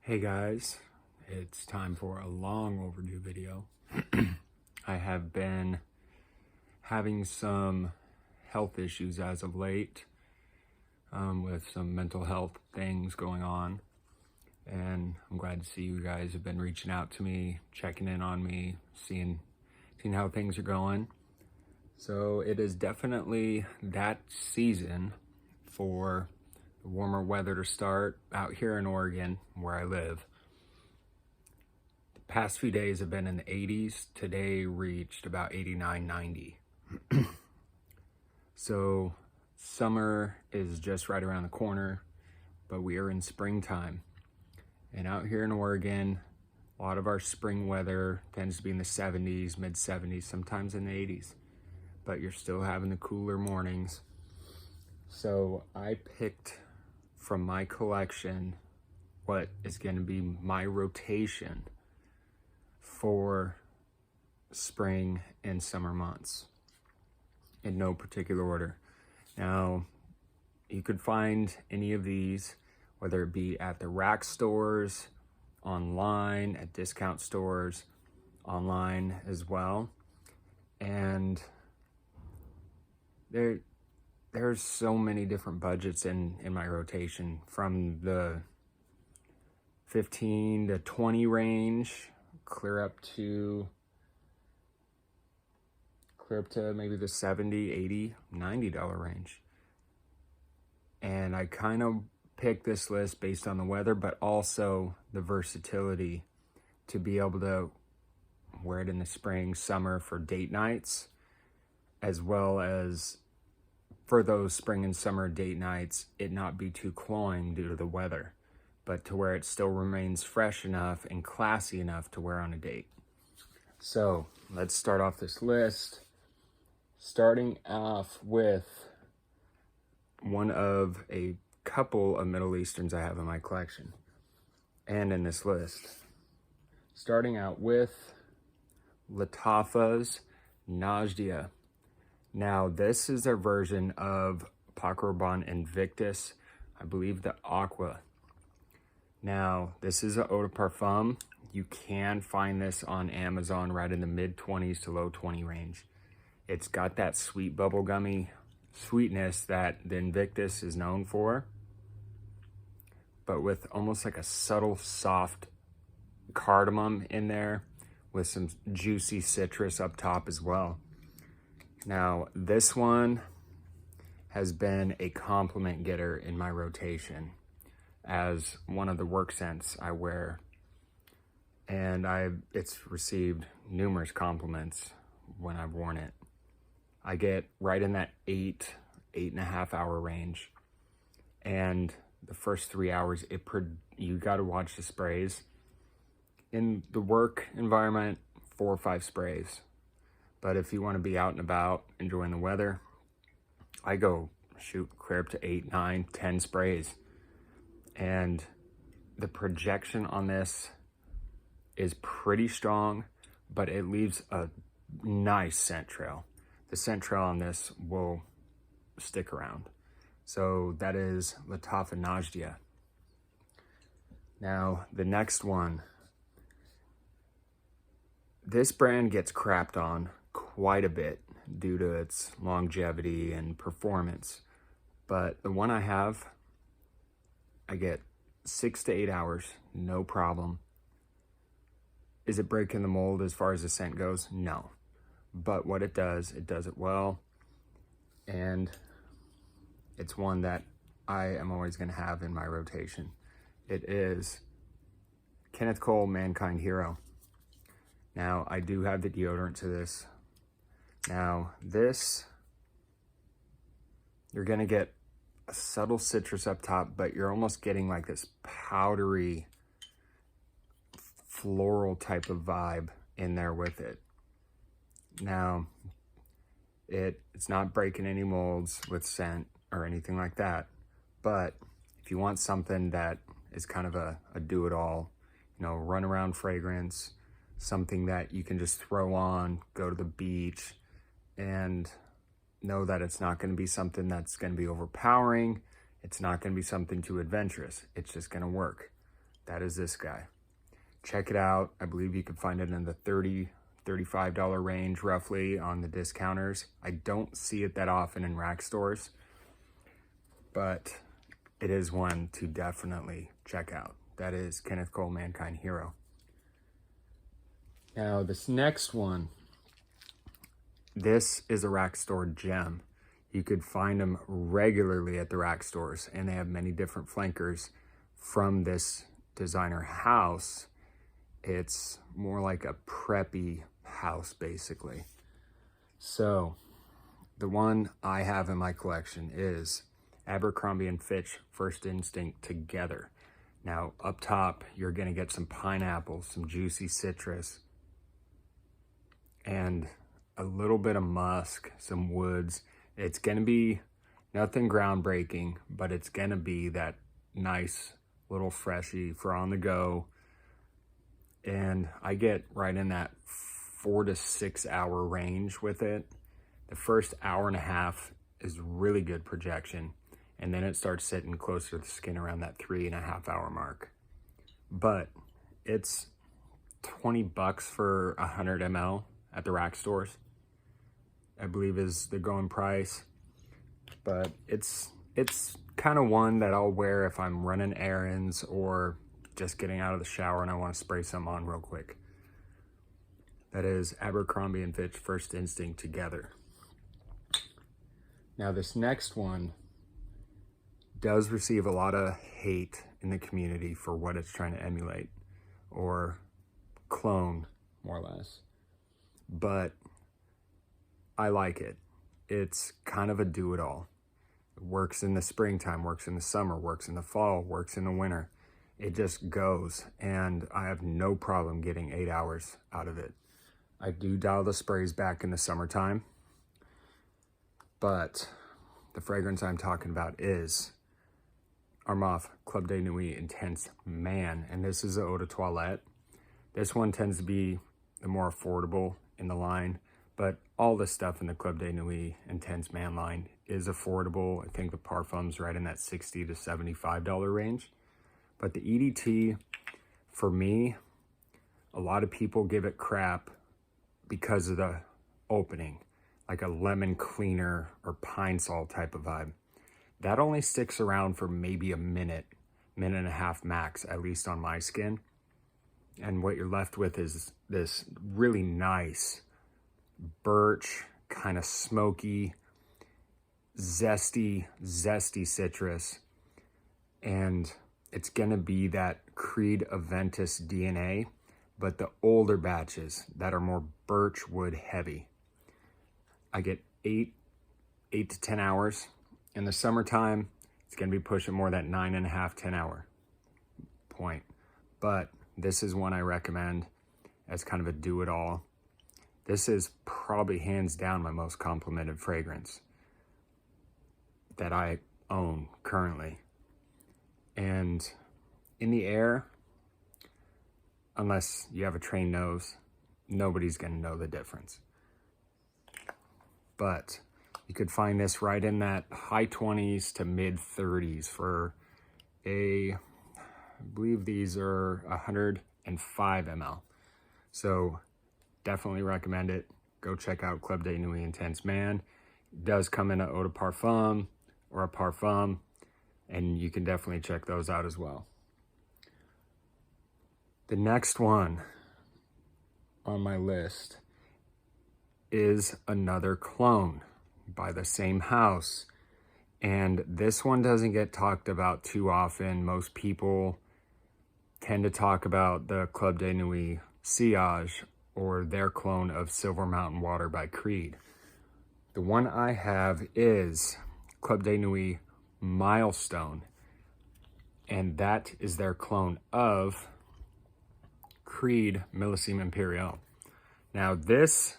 Hey guys, it's time for a long overdue video. I have been having some health issues as of late, with some mental health things going on, and I'm glad to see you guys have been reaching out to me, checking in on me, seeing how things are going. So it is definitely that season for the warmer weather to start out here in Oregon, where I live. The past few days have been in the 80s. Today reached about 89, 90. So summer is just right around the corner, but we are in springtime. And out here in Oregon, a lot of our spring weather tends to be in the 70s, mid 70s, sometimes in the 80s, but you're still having the cooler mornings. So I picked from my collection what is going to be my rotation for spring and summer months in no particular order. Now, you could find any of these, whether it be at the rack stores, online, at discount stores, online as well. And there's so many different budgets in my rotation, from the 15 to 20 range, clear up to maybe the 70, 80, $90 range. And I kind of picked this list based on the weather, but also the versatility to be able to wear it in the spring, summer for date nights, as well as for those spring and summer date nights, it not be too cloying due to the weather, but to where it still remains fresh enough and classy enough to wear on a date. So let's start off this list, starting off with one of a couple of Middle Easterns I have in my collection and in this list. Starting out with Lattafa's Najdia. Now, this is their version of Paco Rabanne Invictus, I believe the Aqua. Now, this is an eau de parfum. You can find this on Amazon right in the mid 20s to low 20 range. It's got that sweet bubblegummy sweetness that the Invictus is known for, but with almost like a subtle, soft cardamom in there with some juicy citrus up top as well. Now, this one has been a compliment getter in my rotation as one of the work scents I wear. And it's received numerous compliments when I've worn it. I get right in that 8.5 hour range. And the first 3 hours, you got to watch the sprays. In the work environment, 4 or 5 sprays. But if you want to be out and about, enjoying the weather, I go clear up to 8, 9, 10 sprays. And the projection on this is pretty strong, but it leaves a nice scent trail. The scent trail on this will stick around. So that is Lattafa Najdia. Now, the next one. This brand gets crapped on quite a bit due to its longevity and performance. But the one I have, I get 6 to 8 hours, no problem. Is it breaking the mold as far as the scent goes? No. But what it does it well. And it's one that I am always going to have in my rotation. It is Kenneth Cole Mankind Hero. Now, I do have the deodorant to this. Now, this, you're going to get a subtle citrus up top, but you're almost getting like this powdery, floral type of vibe in there with it. Now, it's not breaking any molds with scent or anything like that, but if you want something that is kind of a do-it-all, run around fragrance, something that you can just throw on, go to the beach, and know that it's not going to be something that's going to be overpowering. It's not going to be something too adventurous. It's just going to work. that is this guy. Check it out. I believe you can find it in the $35 range roughly on the discounters. I don't see it that often in rack stores, but it is one to definitely check out. That is Kenneth Cole, Mankind Hero. Now this next one, this is a rack store gem. You could find them regularly at the rack stores, and they have many different flankers from this designer house. It's more like a preppy house, basically. So the one I have in my collection is Abercrombie & Fitch First Instinct Together. Now, up top, you're gonna get some pineapple, some juicy citrus, and a little bit of musk, some woods. It's gonna be nothing groundbreaking, but it's gonna be that nice little freshie for on the go. And I get right in that 4 to 6 hour range with it. The first hour and a half is really good projection, and then it starts sitting closer to the skin around that 3.5 hour mark. But it's $20 for 100 ml at the rack stores, I believe is the going price. But it's kind of one that I'll wear if I'm running errands or just getting out of the shower and I want to spray some on real quick. That is Abercrombie & Fitch First Instinct Together. Now this next one does receive a lot of hate in the community for what it's trying to emulate or clone, more or less. But I like it. It's kind of a do-it-all. It works in the springtime, works in the summer, works in the fall, works in the winter. It just goes, and I have no problem getting 8 hours out of it. I do dial the sprays back in the summertime, but the fragrance I'm talking about is Armaf Club de Nuit Intense Man, and this is an eau de toilette. This one tends to be the more affordable in the line, but all the stuff in the Club de Nuit Intense Man line is affordable. I think the parfum's right in that $60 to $75 range. But the EDT, for me, a lot of people give it crap because of the opening, like a lemon cleaner or pine sol type of vibe. That only sticks around for maybe a minute, minute and a half max, at least on my skin. And what you're left with is this really nice birch, kind of smoky, zesty citrus. And it's gonna be that Creed Aventus DNA, but the older batches that are more birch wood heavy. I get 8 to 10 hours. In the summertime, it's gonna be pushing more that 9.5, 10 hour point. But this is one I recommend as kind of a do-it-all. This is probably hands down my most complimented fragrance that I own currently. And in the air, unless you have a trained nose, nobody's gonna know the difference. But you could find this right in that high 20s to mid 30s for I believe these are 105 ml. So definitely recommend it. Go check out Club de Nuit Intense Man. It does come in an eau de parfum or a parfum, and you can definitely check those out as well. The next one on my list is another clone by the same house. And this one doesn't get talked about too often. Most people tend to talk about the Club de Nuit Sillage or their clone of Silver Mountain Water by Creed. The one I have is Club de Nuit Milestone, and that is their clone of Creed Millésime Impérial. Now this,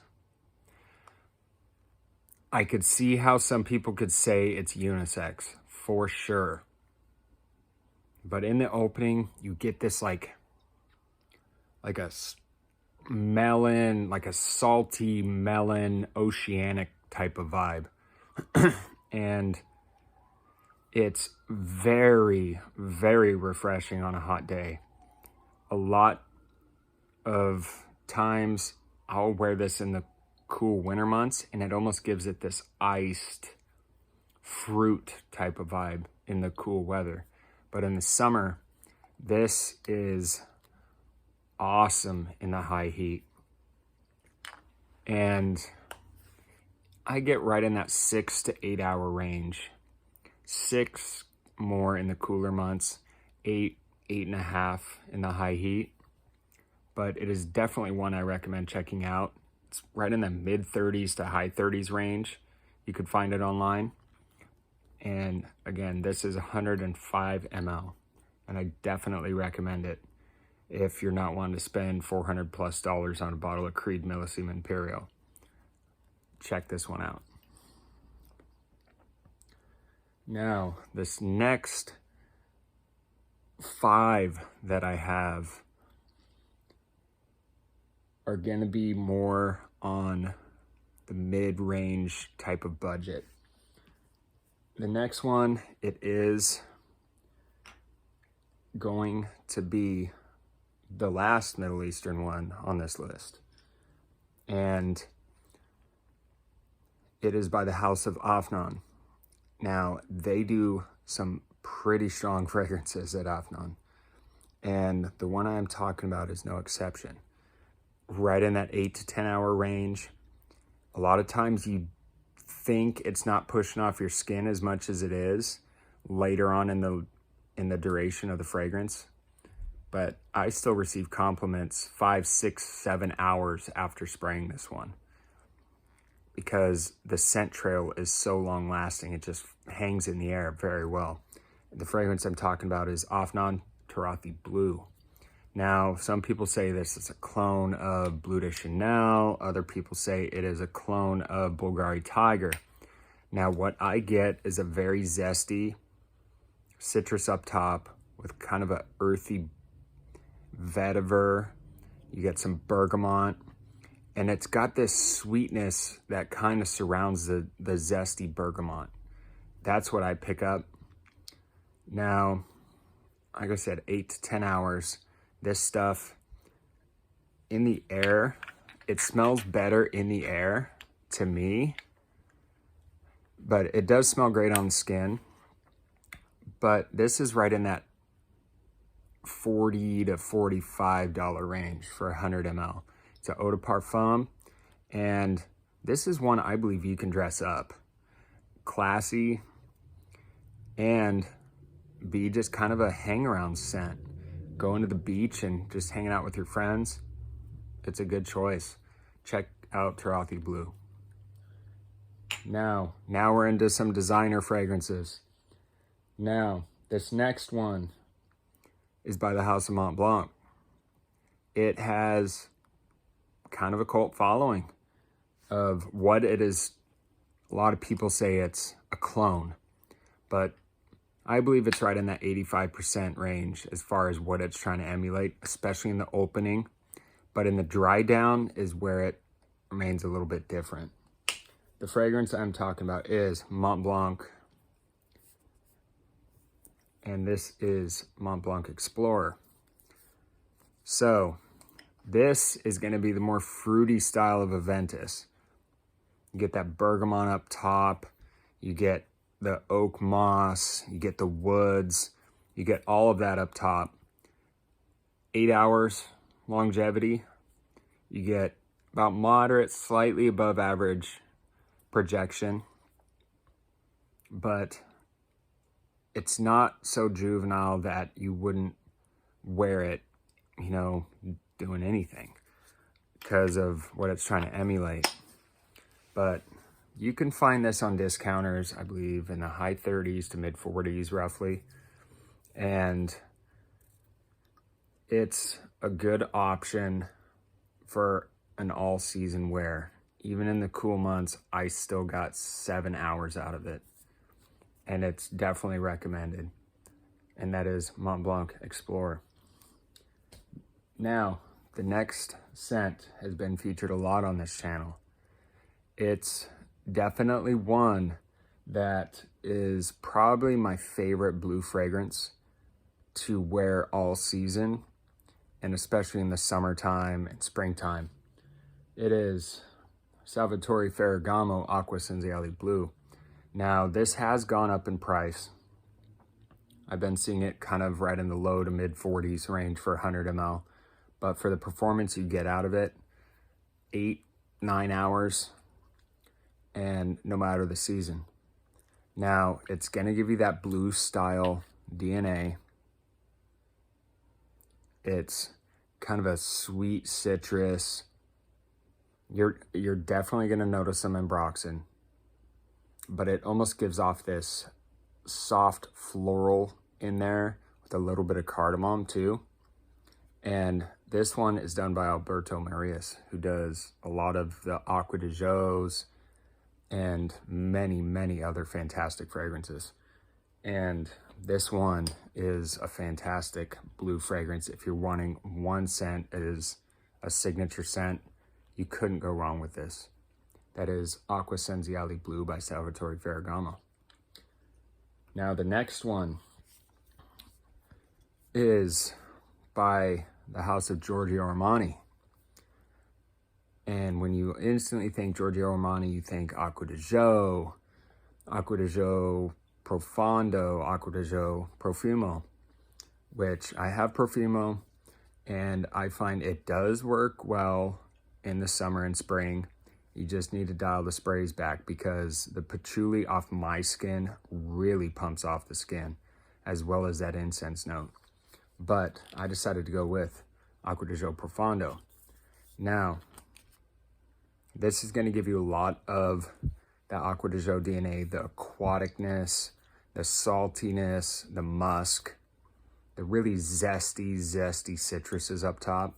I could see how some people could say it's unisex, for sure. But in the opening, you get this like a melon, like a salty melon, oceanic type of vibe. And it's very, very refreshing on a hot day. A lot of times I'll wear this in the cool winter months, and it almost gives it this iced fruit type of vibe in the cool weather. But in the summer, this is awesome in the high heat. And I get right in that 6 to 8 hour range. 6 more in the cooler months, 8, 8.5 in the high heat. But it is definitely one I recommend checking out. It's right in the mid 30s to high 30s range. You could find it online. And again, this is 105 ml, and I definitely recommend it if you're not wanting to spend $400+ on a bottle of Creed Millesime Imperial. Check this one out. Now, this next 5 that I have are going to be more on the mid-range type of budget. The next one, it is going to be the last Middle Eastern one on this list. And it is by the House of Afnan. Now, they do some pretty strong fragrances at Afnan. And the one I am talking about is no exception. Right in that 8 to 10 hour range. A lot of times you think it's not pushing off your skin as much as it is later on in the duration of the fragrance, but I still receive compliments 5, 6, 7 hours after spraying this one because the scent trail is so long lasting. It just hangs in the air very well. The fragrance I'm talking about is Afnan Taarathi Blue. Now, some people say this is a clone of Bleu de Chanel. Other people say it is a clone of Bulgari Tiger. Now, what I get is a very zesty citrus up top with kind of a earthy vetiver. You get some bergamot, and it's got this sweetness that kind of surrounds the zesty bergamot. That's what I pick up. Now, like I said, 8 to 10 hours. This stuff in the air, it smells better in the air to me, but it does smell great on the skin. But this is right in that $40 to $45 range for 100 ml. It's an eau de parfum, and this is one I believe you can dress up. Classy, and be just kind of a hang-around scent. Going to the beach and just hanging out with your friends, it's a good choice. Check out Taarathi Blue. Now we're into some designer fragrances. Now, this next one is by the House of Mont Blanc. It has kind of a cult following of what it is. A lot of people say it's a clone, but I believe it's right in that 85% range as far as what it's trying to emulate, especially in the opening. But in the dry down is where it remains a little bit different. The fragrance I'm talking about is Mont Blanc. And this is Mont Blanc Explorer. So this is going to be the more fruity style of Aventus. You get that bergamot up top. You get the oak moss, you get the woods, you get all of that up top. 8 hours longevity. You get about moderate, slightly above average projection, but it's not so juvenile that you wouldn't wear it, doing anything because of what it's trying to emulate. But you can find this on discounters, I believe, in the high 30s to mid 40s roughly. And it's a good option for an all-season wear. Even in the cool months, I still got 7 hours out of it. And it's definitely recommended. And that is Mont Blanc Explorer. Now, the next scent has been featured a lot on this channel. It's definitely one that is probably my favorite blue fragrance to wear all season, and especially in the summertime and springtime. It is Salvatore Ferragamo Acqua Senziale Blue. Now, this has gone up in price. I've been seeing it kind of right in the low to mid 40s range for 100 ml. But for the performance you get out of it, 8-9 hours, and no matter the season. Now, it's going to give you that blue style DNA. It's kind of a sweet citrus. You're definitely going to notice some ambroxan, but it almost gives off this soft floral in there with a little bit of cardamom too. And this one is done by Alberto Marias, who does a lot of the Acqua di Gios and many, many other fantastic fragrances. And this one is a fantastic blue fragrance. If you're wanting one scent, it is a signature scent. You couldn't go wrong with this. That is Acqua Senziale Blue by Salvatore Ferragamo. Now the next one is by the house of Giorgio Armani. And when you instantly think Giorgio Armani, you think Acqua di Gio, Acqua di Gio Profondo, Acqua di Gio Profumo, which I have Profumo, and I find it does work well in the summer and spring. You just need to dial the sprays back because the patchouli off my skin really pumps off the skin, as well as that incense note. But I decided to go with Acqua di Gio Profondo. Now, this is going to give you a lot of the Acqua di Gio DNA, the aquaticness, the saltiness, the musk, the really zesty citruses up top.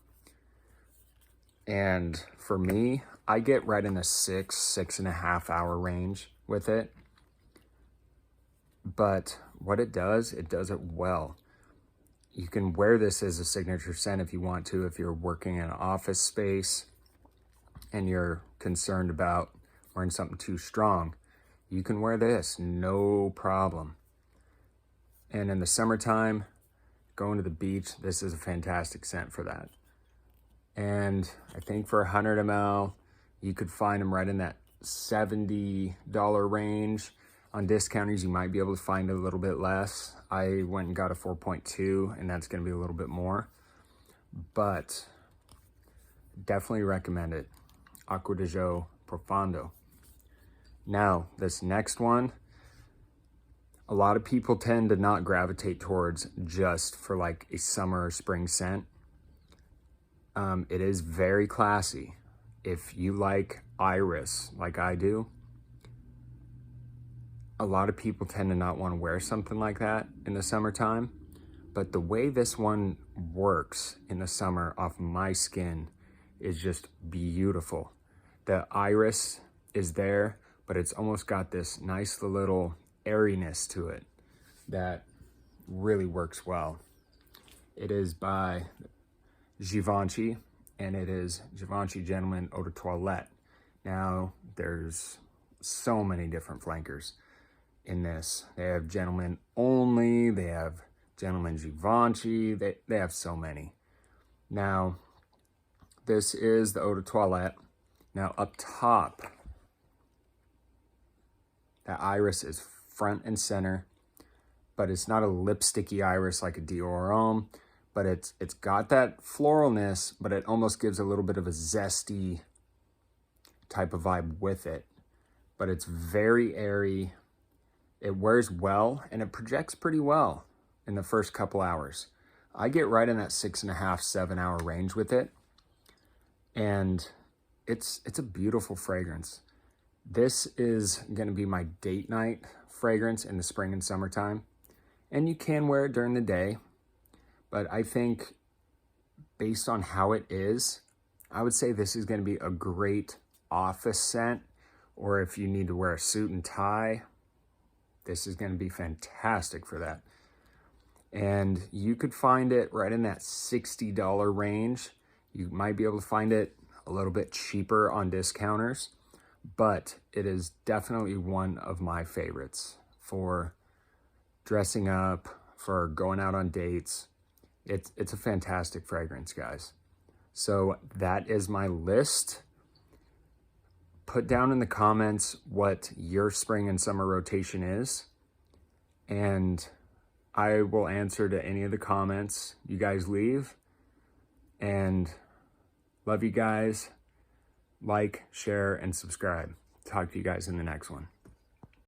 And for me, I get right in the 6.5 hour range with it. But what it does it well. You can wear this as a signature scent if you want to, if you're working in an office space and you're concerned about wearing something too strong. You can wear this, no problem. And in the summertime, going to the beach, this is a fantastic scent for that. And I think for 100 ml, you could find them right in that $70 range. On discounters, you might be able to find a little bit less. I went and got a 4.2, and that's going to be a little bit more. But definitely recommend it. Acqua di Gio Profondo. Now, this next one, a lot of people tend to not gravitate towards just for like a summer or spring scent. It is very classy. If you like iris, like I do, a lot of people tend to not want to wear something like that in the summertime. But the way this one works in the summer off my skin is just beautiful. The iris is there, but it's almost got this nice little airiness to it that really works well. It is by Givenchy, and it is Givenchy Gentleman Eau de Toilette. Now, there's so many different flankers in this. They have Gentleman Only, they have Gentleman Givenchy, they have so many. Now, this is the Eau de Toilette. Now, up top, that iris is front and center, but it's not a lipsticky iris like a Dior Homme, but it's got that floralness, but it almost gives a little bit of a zesty type of vibe with it. But it's very airy. It wears well, and it projects pretty well in the first couple hours. I get right in that 6.5, 7 hour range with it. And it's a beautiful fragrance. This is going to be my date night fragrance in the spring and summertime. And you can wear it during the day. But I think based on how it is, I would say this is going to be a great office scent. Or if you need to wear a suit and tie, this is going to be fantastic for that. And you could find it right in that $60 range. You might be able to find it a little bit cheaper on discounters, but it is definitely one of my favorites for dressing up, for going out on dates. It's a fantastic fragrance, guys. So that is my list. Put down in the comments what your spring and summer rotation is, and I will answer to any of the comments you guys leave. And love you guys. Like, share, and subscribe. Talk to you guys in the next one.